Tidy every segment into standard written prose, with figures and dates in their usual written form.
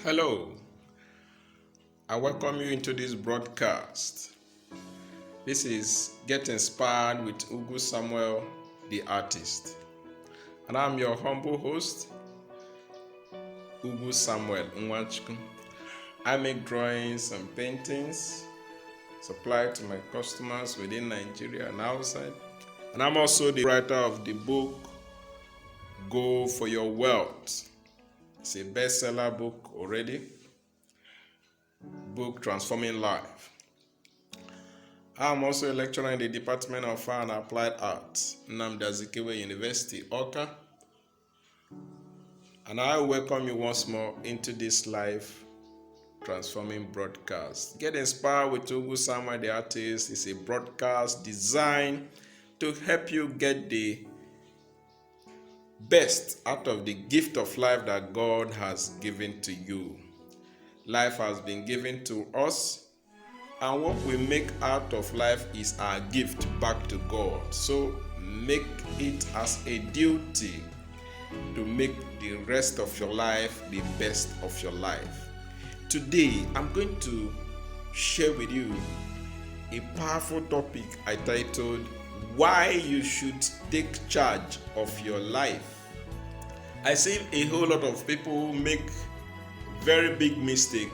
Hello, I welcome you into this broadcast. This is Get Inspired with Ugu Samuel, the artist. And I'm your humble host, Ugu Samuel Nwachukwu. I make drawings and paintings, supply to my customers within Nigeria and outside. And I'm also the writer of the book, Go for Your Wealth. It's a bestseller book already. Book Transforming Life. I'm also a lecturer in the Department of Fine and Applied Arts, Nnamdi Azikiwe University, Awka. And I welcome you once more into this live transforming broadcast. Get Inspired with Ugu Samuel the artist is a broadcast designed to help you get the best out of the gift of life that God has given to you. Life has been given to us, and what we make out of life is our gift back to God. So make it as a duty to make the rest of your life the best of your life. Today, I'm going to share with you a powerful topic I titled, Why You Should Take Charge of Your Life. I see a whole lot of people make very big mistake,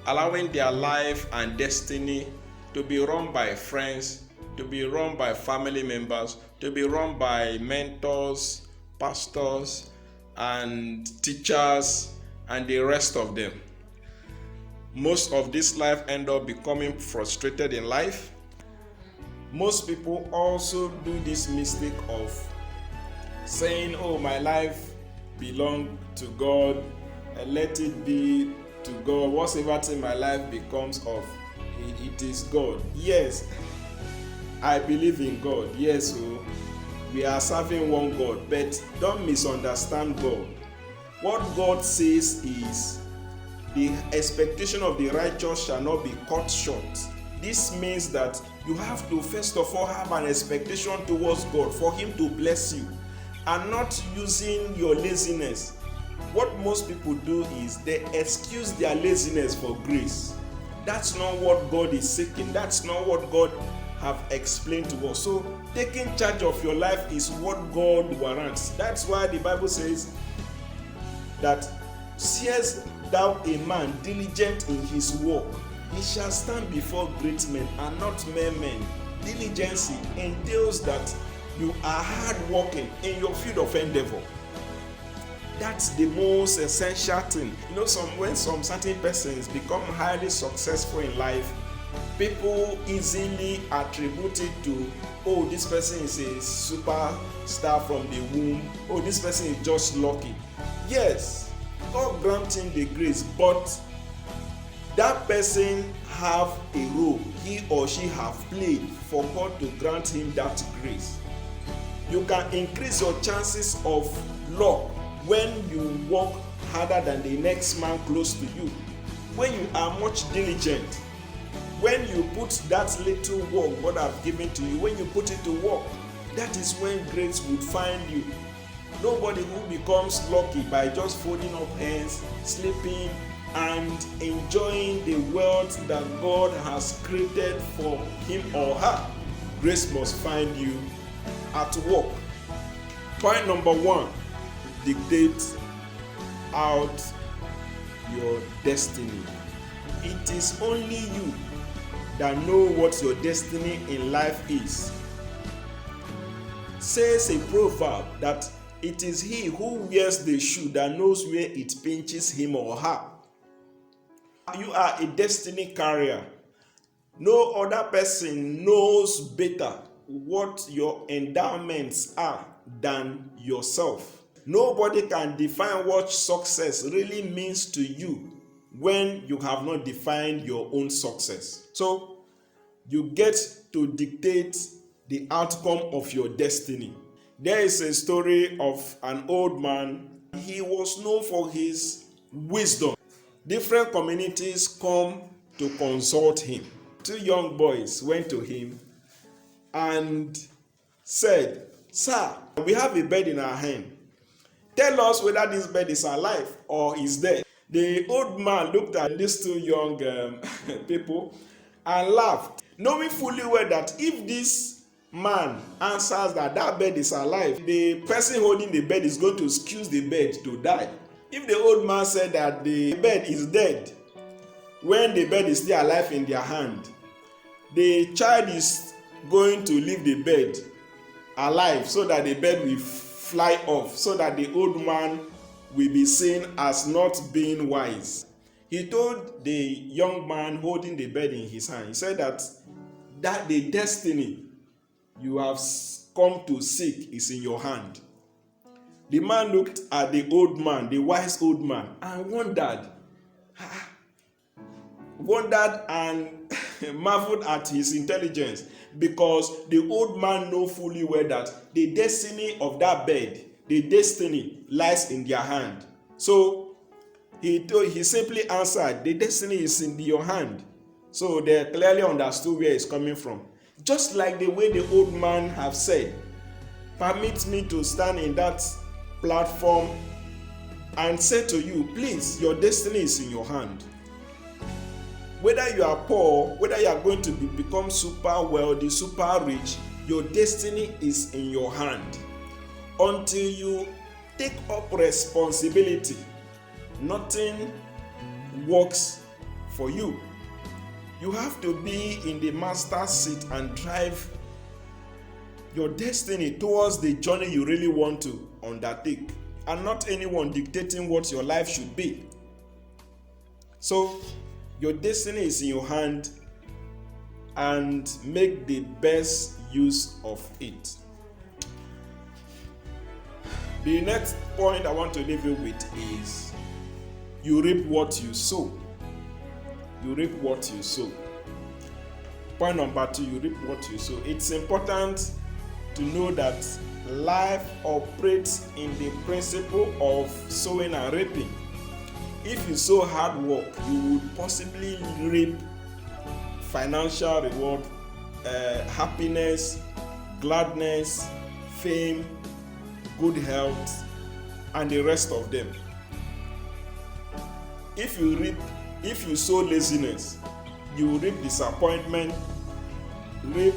allowing their life and destiny to be run by friends, to be run by family members, to be run by mentors, pastors, and teachers, and the rest of them. Most of this life end up becoming frustrated in life. Most people also do this mistake of saying, oh, my life belongs to God, and let it be to God. Whatever thing my life becomes of, it is God. Yes, I believe in God. Yes, so we are serving one God, but don't misunderstand God. What God says is, the expectation of the righteous shall not be cut short. This means that you have to first of all have an expectation towards God for Him to bless you, and not using your laziness. What most people do is they excuse their laziness for grace. That's not what God is seeking. That's not what God have explained to us. So taking charge of your life is what God warrants. That's why the Bible says that, seest thou a man diligent in his work, he shall stand before great men and not mere men. Diligence entails that you are hard working in your field of endeavor. That's the most essential thing. When some certain persons become highly successful in life, people easily attribute it to, oh, this person is a superstar from the womb. Oh, this person is just lucky. Yes, God grant him the grace, but that person have a role he or she have played for God to grant him that grace. You can increase your chances of luck when you work harder than the next man close to you. When you are much diligent, when you put that little work God have given to you, when you put it to work, that is when grace would find you. Nobody who becomes lucky by just folding up hands, sleeping, and enjoying the wealth that God has created for him or her. Grace must find you at work. Point number 1, dictate out your destiny. It is only you that know what your destiny in life is. Says a proverb that it is he who wears the shoe that knows where it pinches him or her. You are a destiny carrier. No other person knows better what your endowments are than yourself. Nobody can define what success really means to you when you have not defined your own success. So you get to dictate the outcome of your destiny. There is a story of an old man. He was known for his wisdom. Different communities come to consult him. 2 young boys went to him and said, "Sir, we have a bird in our hand. Tell us whether this bird is alive or is dead." The old man looked at these two young people and laughed, knowing fully well that if this man answers that that bird is alive, the person holding the bird is going to excuse the bird to die. If the old man said that the bird is dead when the bird is still alive in their hand, the child is going to leave the bird alive so that the bird will fly off, so that the old man will be seen as not being wise. He told the young man holding the bird in his hand, he said that the destiny you have come to seek is in your hand. The man looked at the old man, the wise old man, and wondered and marveled at his intelligence, because the old man knew fully well that the destiny of that bird, the destiny lies in their hand. So he simply answered, the destiny is in your hand. So they clearly understood where it's coming from. Just like the way the old man have said, permit me to stand in that platform and say to you, please, your destiny is in your hand. Whether you are poor, whether you are going to become super wealthy, super rich, your destiny is in your hand. Until you take up responsibility, nothing works for you. You have to be in the master's seat and drive your destiny towards the journey you really want to undertake, and not anyone dictating what your life should be. So your destiny is in your hand, and make the best use of it. The next point I want to leave you with is, you reap what you sow. You reap what you sow. Point number 2, you reap what you sow. It's important to know that life operates in the principle of sowing and reaping. If you sow hard work, you would possibly reap financial reward, happiness, gladness, fame, good health, and the rest of them. If you sow laziness, you will reap disappointment, reap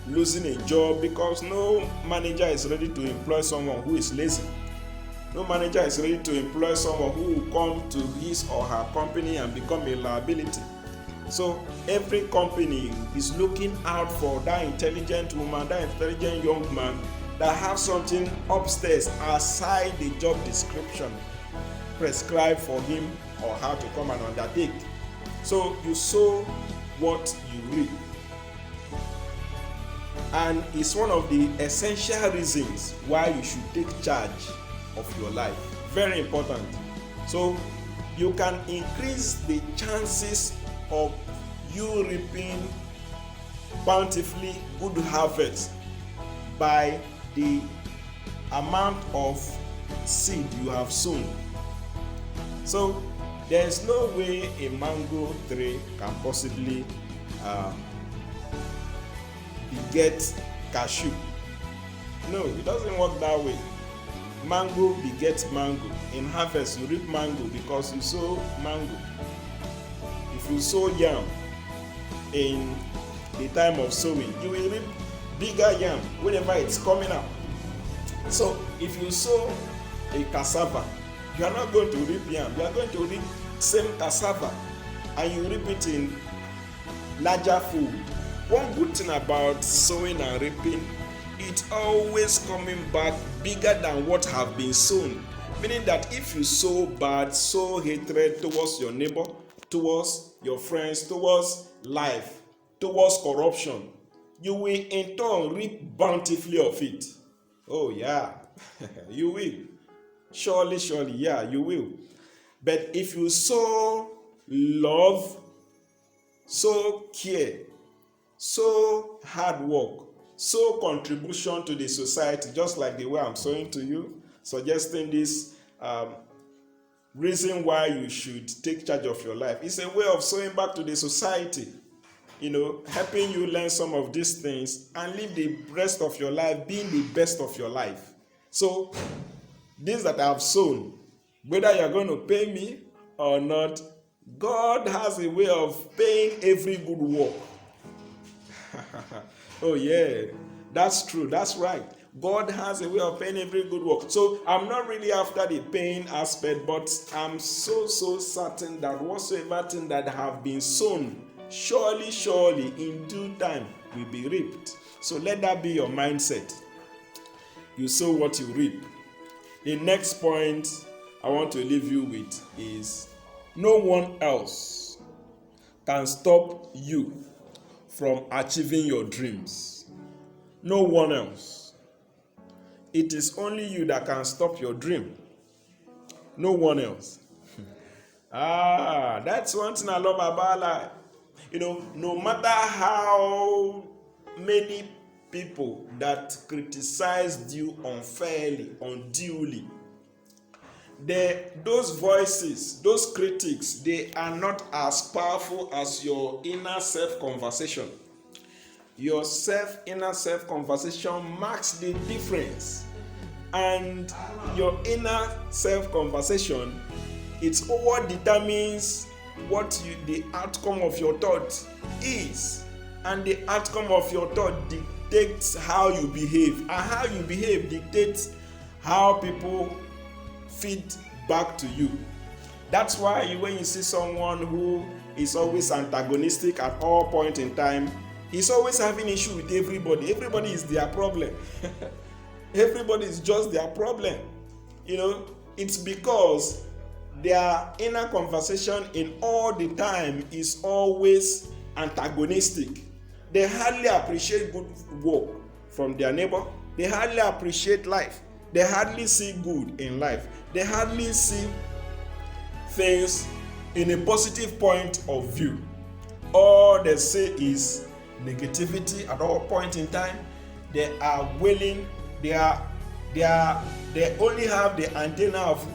losing a job, because no manager is ready to employ someone who is lazy. No manager is ready to employ someone who will come to his or her company and become a liability. So every company is looking out for that intelligent woman, that intelligent young man that have something upstairs aside the job description prescribed for him or her to come and undertake. So you sow what you reap. And it's one of the essential reasons why you should take charge of your life. Very important. So you can increase the chances of you reaping bountifully good harvest by the amount of seed you have sown. So there is no way a mango tree can possibly beget cashew. No, it doesn't work that way. Mango begets mango. In harvest, you reap mango because you sow mango. If you sow yam in the time of sowing, you will reap bigger yam whenever it's coming out. So if you sow a cassava, you are not going to reap yam. You are going to reap same cassava, and you reap it in larger food. One good thing about sowing and reaping, it's always coming back bigger than what have been sown. Meaning that if you sow bad, sow hatred towards your neighbor, towards your friends, towards life, towards corruption, you will in turn reap bountifully of it. Oh yeah, you will. Surely, yeah, you will. But if you sow love, sow care, sow hard work, sow contribution to the society, just like the way I'm sowing to you, suggesting this reason why you should take charge of your life. It's a way of sowing back to the society, helping you learn some of these things and live the rest of your life being the best of your life. So, this that I have sown, whether you're going to pay me or not, God has a way of paying every good work. Oh, yeah, that's true. That's right. God has a way of paying every good work. So I'm not really after the paying aspect, but I'm so certain that whatsoever thing that have been sown, surely in due time will be reaped. So let that be your mindset. You sow what you reap. The next point I want to leave you with is no one else can stop you from achieving your dreams. No one else. It is only you that can stop your dream. No one else. That's one thing I love about life. No matter how many people that criticized you unfairly, unduly, those voices, those critics, they are not as powerful as your inner self conversation. Your inner self conversation marks the difference, and your inner self conversation, it's what determines what the outcome of your thought is, and the outcome of your thought dictates how you behave, and how you behave dictates how people feed back to you. That's why when you see someone who is always antagonistic at all point in time, he's always having issue with everybody. Everybody is their problem. Everybody is just their problem. It's because their inner conversation in all the time is always antagonistic. They hardly appreciate good work from their neighbor. They hardly appreciate life. They hardly see good in life. They hardly see things in a positive point of view. All they say is negativity at all point in time. They are willing, they only have the antenna of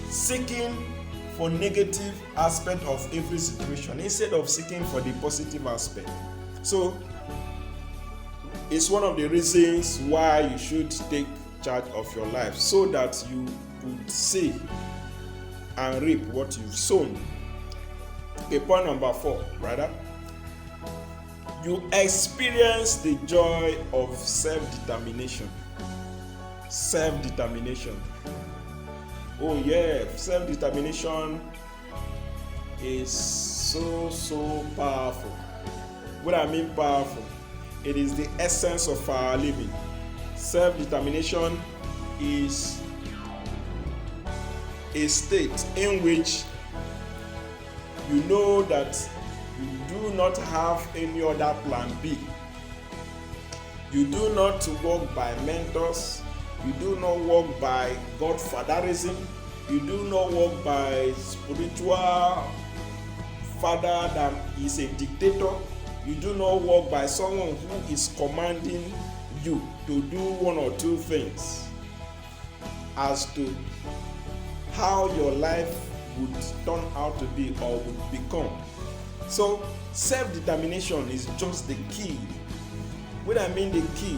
seeking for negative aspect of every situation instead of seeking for the positive aspect. So it's one of the reasons why you should take charge of your life, so that you could see and reap what you've sown. Okay, point number 4, rather. You experience the joy of self-determination. Self-determination. Oh yeah, self-determination is so powerful. What I mean powerful, it is the essence of our living. Self-determination is a state in which you know that you do not have any other plan B. You do not walk by mentors. You do not walk by godfatherism. You do not walk by spiritual father that is a dictator. You do not walk by someone who is commanding you to do one or two things as to how your life would turn out to be or would become. So self-determination is just the key. When I mean the key,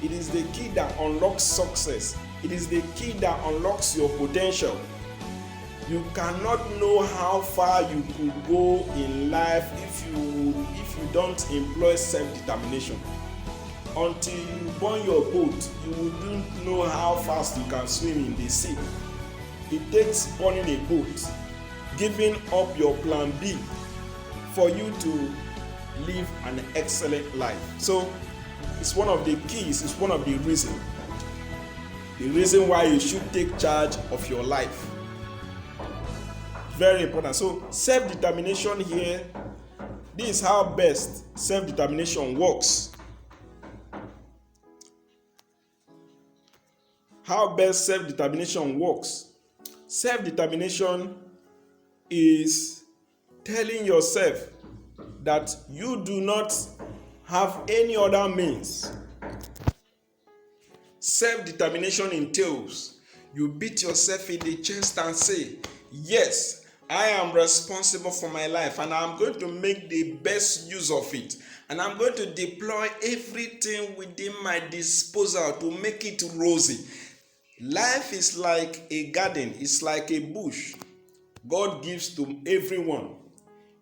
it is the key that unlocks success. It is the key that unlocks your potential. You cannot know how far you could go in life if you don't employ self-determination. Until you burn your boat, you wouldn't know how fast you can swim in the sea. It takes burning a boat, giving up your plan B for you to live an excellent life. So it's one of the keys, it's one of the reasons. The reason why you should take charge of your life. Very important. So self-determination here, this is how best self-determination works. How best self-determination works. Self-determination is telling yourself that you do not have any other means. Self-determination entails you beat yourself in the chest and say, yes, I am responsible for my life and I'm going to make the best use of it. And I'm going to deploy everything within my disposal to make it rosy. Life is like a garden, it's like a bush. God gives to everyone.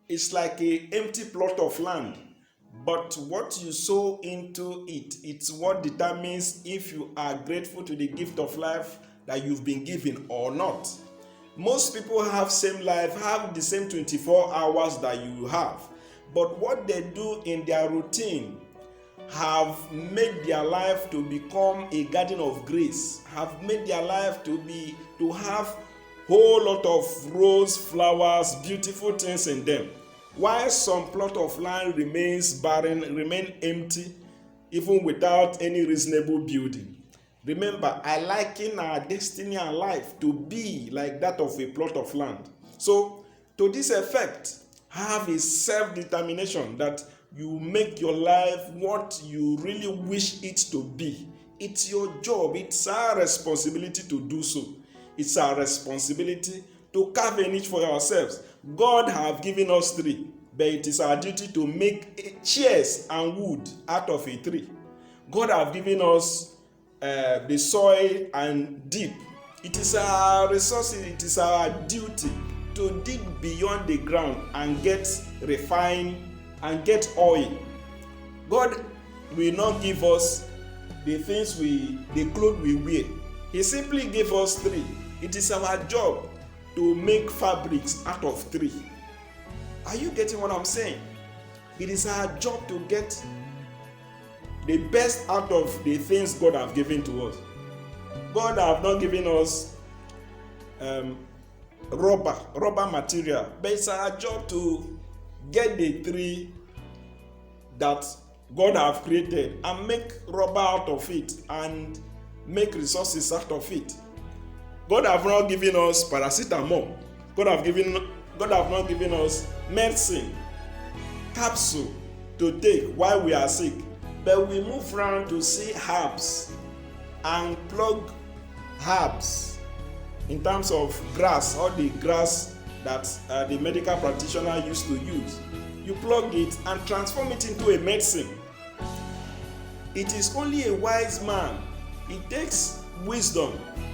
It's like an empty plot of land, but what you sow into it, it's what determines if you are grateful to the gift of life that you've been given or not. Most people have same life, have the same 24 hours that you have, but what they do in their routine have made their life to become a garden of grace, have made their life to have whole lot of rose flowers, beautiful things in them, while some plot of land remains barren, remain empty, even without any reasonable building. Remember, I liken our destiny and life to be like that of a plot of land. So, to this effect, have a self-determination that you make your life what you really wish it to be. It's your job, it's our responsibility to do so. It's our responsibility to carve a niche for ourselves. God have given us tree, but it is our duty to make chairs and wood out of a tree. God have given us the soil and deep. It is our resources, it is our duty to dig beyond the ground and get refined and get oil. God will not give us the clothes we wear. He simply gave us tree. It is our job to make fabrics out of tree. Are you getting what I'm saying? It is our job to get the best out of the things God have given to us. God have not given us rubber material, but it's our job to get the tree that God have created and make rubber out of it and make resources out of it. God have not given us paracetamol. God have not given us medicine, capsule to take while we are sick. But we move around to see herbs and plug herbs in terms of grass, all the grass that the medical practitioner used to use. You plug it and transform it into a medicine. It is only a wise man. It takes wisdom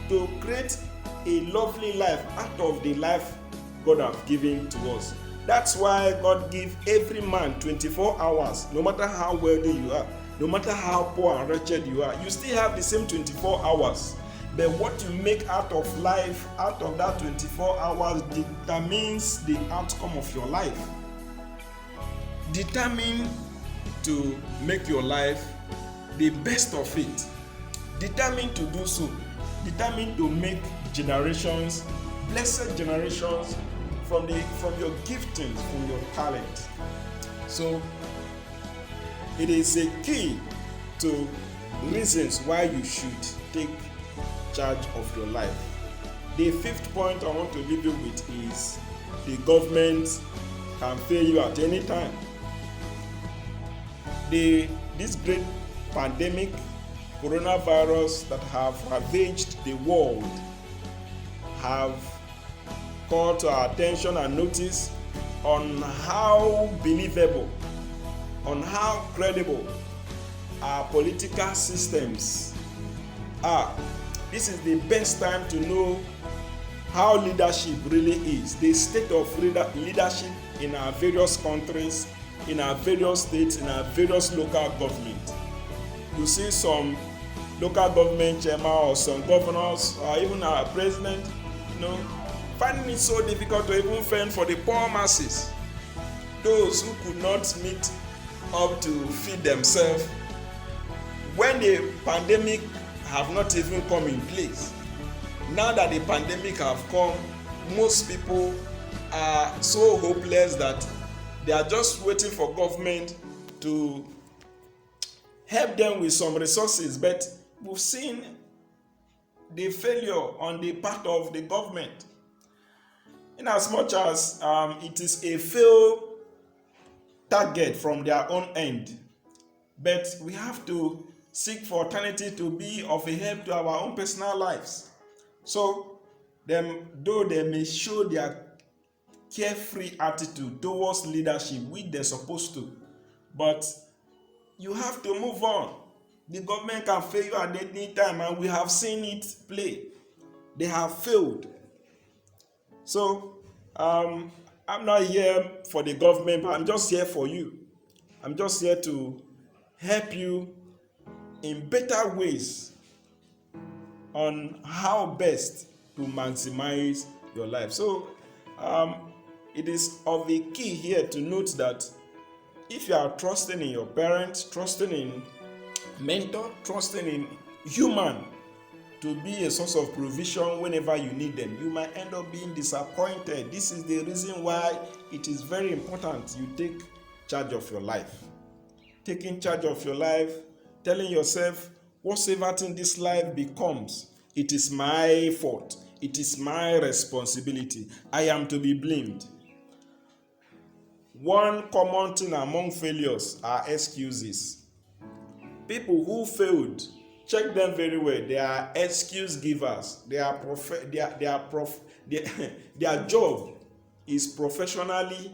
to create a lovely life out of the life God has given to us. That's why God gives every man 24 hours. No matter how wealthy you are, no matter how poor and wretched you are, you still have the same 24 hours. But what you make out of life, out of that 24 hours, determines the outcome of your life. Determine to make your life the best of it. Determine to do so. Determine to make generations, blessed generations, from your giftings, from your talent. So it is a key to reasons why you should take charge of your life. The fifth point I want to leave you with is the government can fail you at any time. This great pandemic, coronavirus that have ravaged the world, have called to our attention and notice on how believable, on how credible our political systems are. This is the best time to know how leadership really is, the state of leadership in our various countries, in our various states, in our various local government. You see some local government chairman or some governors or even our president, finding it so difficult to even fend for the poor masses, those who could not meet up to feed themselves when the pandemic have not even come in place. Now that the pandemic have come, most people are so hopeless that they are just waiting for government to help them with some resources. But we've seen the failure on the part of the government, in as much as it is a failed target from their own end. But we have to seek for alternative to be of a help to our own personal lives. So, though they may show their carefree attitude towards leadership, which they're supposed to, but you have to move on. The government can fail you at any time, and we have seen it play. They have failed. So, Um, I'm not here for the government, but I'm just here for you. I'm just here to help you in better ways on how best to maximize your life. So, um, it is of a key here to note that if you are trusting in your parents, trusting in mentor, trusting in human to be a source of provision whenever you need them, you might end up being disappointed. This is the reason why it is very important you take charge of your life. Taking charge of your life, telling yourself, whatsoever thing this life becomes, it is my fault. It is my responsibility. I am to be blamed. One common thing among failures are excuses. People who failed, check them very well. They are excuse givers. Their job is professionally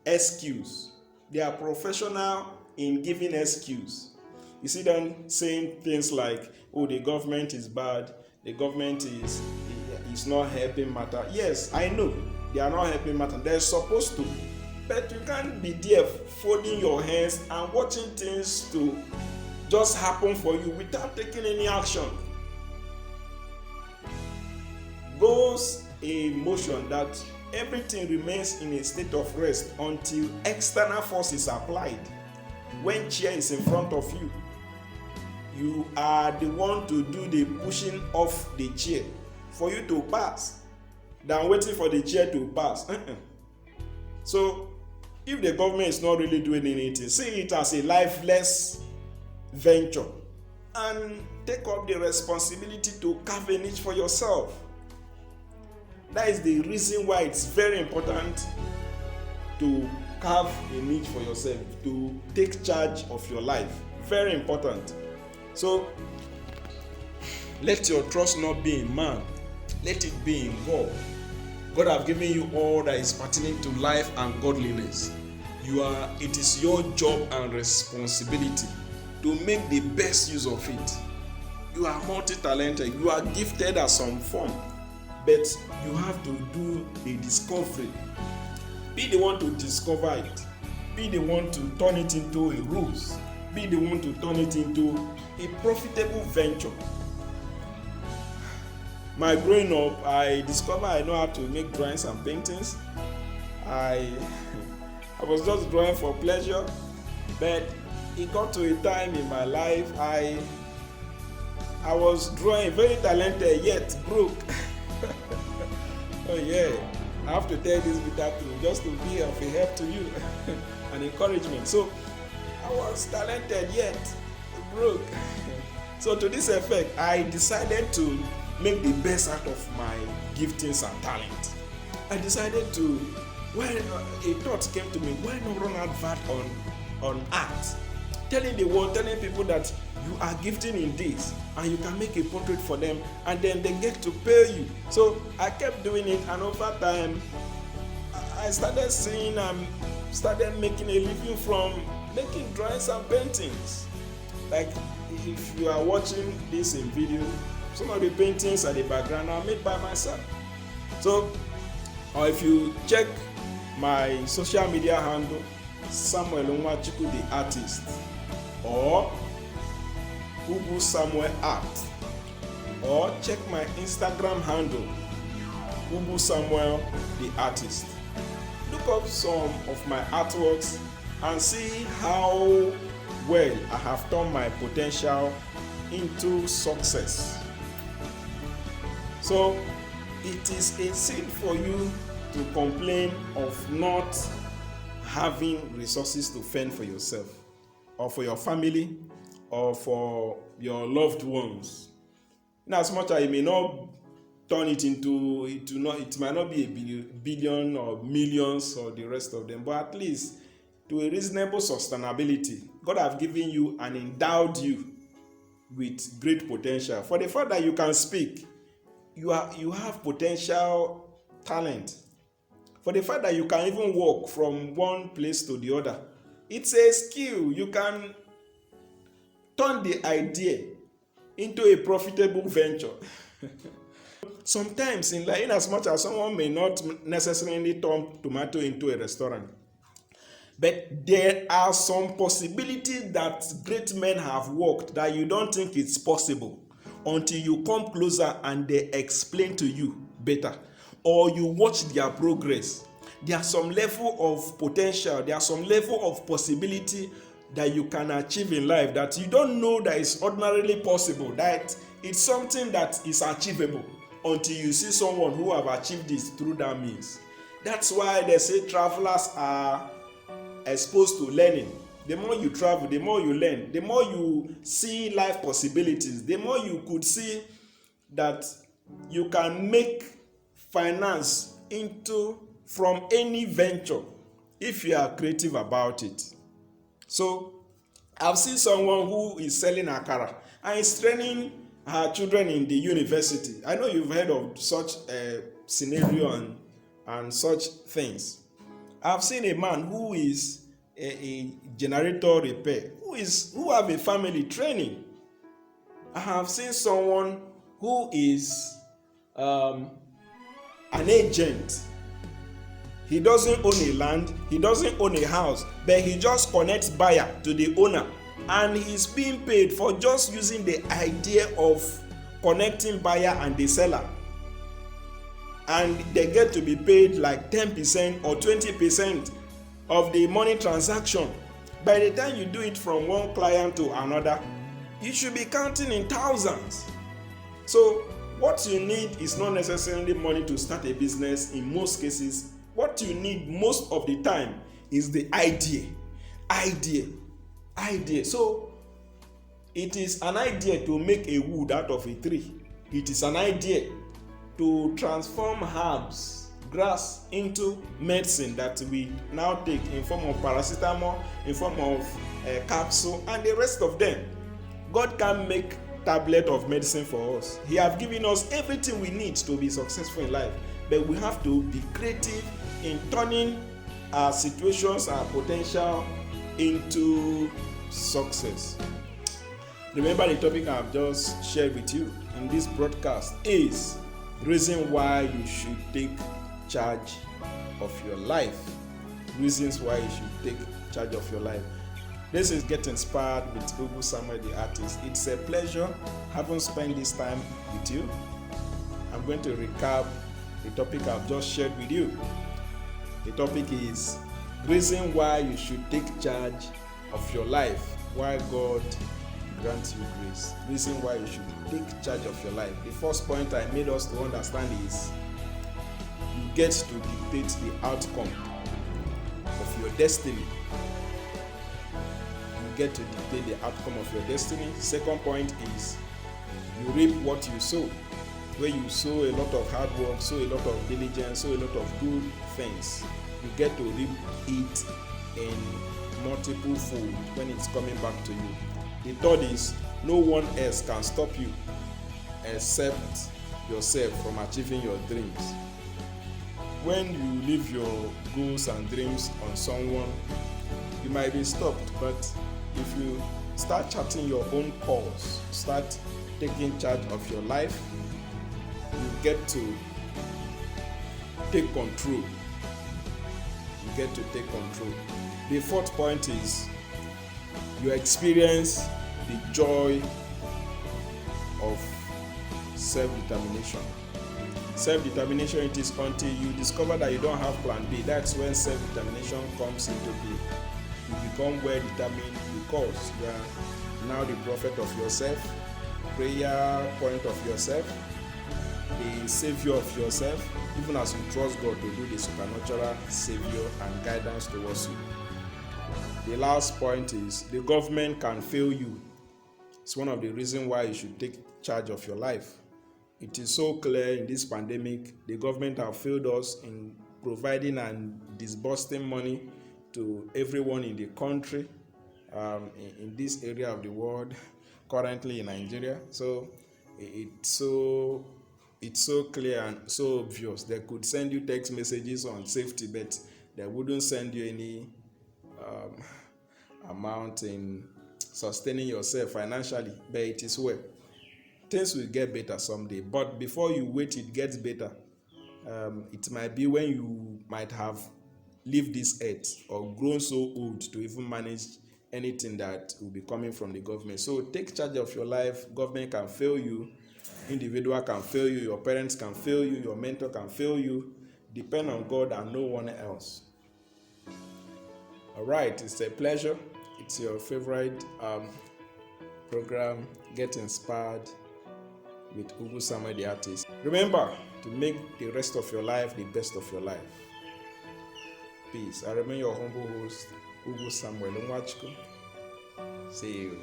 excuse. They are professional in giving excuse. You see them saying things like, "Oh, the government is bad. The government is not helping matter." Yes, I know they are not helping matter. They're supposed to, but you can't be there folding your hands and watching things to just happen for you without taking any action. Goes a motion that everything remains in a state of rest until external force is applied. When chair is in front of you, you are the one to do the pushing off the chair for you to pass than waiting for the chair to pass. So if the government is not really doing anything, see it as a lifeless venture and take up the responsibility to carve a niche for yourself. That is the reason why it's very important to carve a niche for yourself, to take charge of your life. Very important. So let your trust not be in man, let it be in God. God have given you all that is pertaining to life and godliness. It is your job and responsibility to make the best use of it. You are multi-talented, you are gifted at some form, but you have to do the discovery. Be the one to discover it. Be the one to turn it into a ruse. Be the one to turn it into a profitable venture. My growing up, I discovered I know how to make drawings and paintings. I was just drawing for pleasure, but it got to a time in my life I was drawing, very talented yet broke. Oh yeah, I have to tell this without just to be of a help to you and encouragement. So I was talented yet broke. So to this effect, I decided to make the best out of my giftings and talent. I decided to, when a thought came to me, why not run advert on art? Telling the world, telling people that you are gifting in this and you can make a portrait for them and then they get to pay you. So I kept doing it, and over time I started seeing started making a living from making drawings and paintings. Like if you are watching this in video, some of the paintings at the background are made by myself. So, or if you check my social media handle, Samuel Onwachuku the artist, or Google Samuel Art, or check my Instagram handle, Google Samuel the artist. Look up some of my artworks and see how well I have turned my potential into success. So it is a sin for you to complain of not having resources to fend for yourself, or for your family, or for your loved ones. In as much as you may not turn it into, it might not be a billion or millions or the rest of them, but at least to a reasonable sustainability. God have given you and endowed you with great potential. For the fact that you can speak, you have potential talent. For the fact that you can even walk from one place to the other, it's a skill. You can turn the idea into a profitable venture. sometimes in as much as someone may not necessarily turn tomato into a restaurant, but there are some possibilities that great men have worked that you don't think it's possible until you come closer and they explain to you better, or you watch their progress. There are some level of potential, there are some level of possibility that you can achieve in life that you don't know that is ordinarily possible, that it's something that is achievable until you see someone who have achieved this through that means. That's why they say travelers are exposed to learning. The more you travel, the more you learn, the more you see life possibilities, the more you could see that you can make finance into from any venture if you are creative about it. So I've seen someone who is selling akara and is training her children in the university. I know you've heard of such a scenario and such things. I've seen a man who is a generator repair, who have a family training. I have seen someone who is an agent. He doesn't own a land, he doesn't own a house, but he just connects buyer to the owner, and he's being paid for just using the idea of connecting buyer and the seller. And they get to be paid like 10% or 20% of the money transaction. By the time you do it from one client to another, you should be counting in thousands. So what you need is not necessarily money to start a business. In most cases, what you need most of the time is the idea. So it is an idea to make a wood out of a tree. It is an idea to transform herbs, grass into medicine that we now take in form of paracetamol, in form of capsule, and the rest of them. God can make tablet of medicine for us. He has given us everything we need to be successful in life, but we have to be creative in turning our situations, our potential into success. Remember, the topic I have just shared with you in this broadcast is reason why you should take charge of your life. Reasons why you should take charge of your life. This is Get Inspired with Ugu Samuel the artist. It's a pleasure having spent this time with you. I'm going to recap the topic I've just shared with you. The topic is reason why you should take charge of your life, why God grants you grace. Reason why you should take charge of your life. The first point I made us to understand is you get to dictate the outcome of your destiny. You get to dictate the outcome of your destiny. Second point is you reap what you sow. Where you sow a lot of hard work, sow a lot of diligence, sow a lot of good things, you get to reap it in multiple fold when it's coming back to you. The third is no one else can stop you except yourself from achieving your dreams. When you leave your goals and dreams on someone, you might be stopped, but if you start charting your own course, start taking charge of your life, you get to take control. You get to take control. The fourth point is you experience the joy of self-determination. Self-determination, it is until you discover that you don't have plan B. That's when self-determination comes into play. You become well determined because you are now the prophet of yourself, prayer point of yourself, the savior of yourself, even as you trust God to do the supernatural savior and guidance towards you. The last point is the government can fail you. It's one of the reasons why you should take charge of your life. It is so clear in this pandemic, the government have failed us in providing and disbursing money to everyone in the country, in this area of the world, currently in Nigeria. So it's so clear and so obvious. They could send you text messages on safety, but they wouldn't send you any amount in sustaining yourself financially, but it is well. things will get better someday. But before you wait, it gets better. It might be when you might have leave this earth or grown so old to even manage anything that will be coming from the government. So take charge of your life. Government can fail you, individual can fail you, your parents can fail you, your mentor can fail you. Depend on God and no one else. All right, it's a pleasure. It's your favorite program, Get Inspired with Ugu Samuel the artist. Remember to make the rest of your life the best of your life. Peace. I remain your humble host, Ugu Samuel Nwachukwu. See you.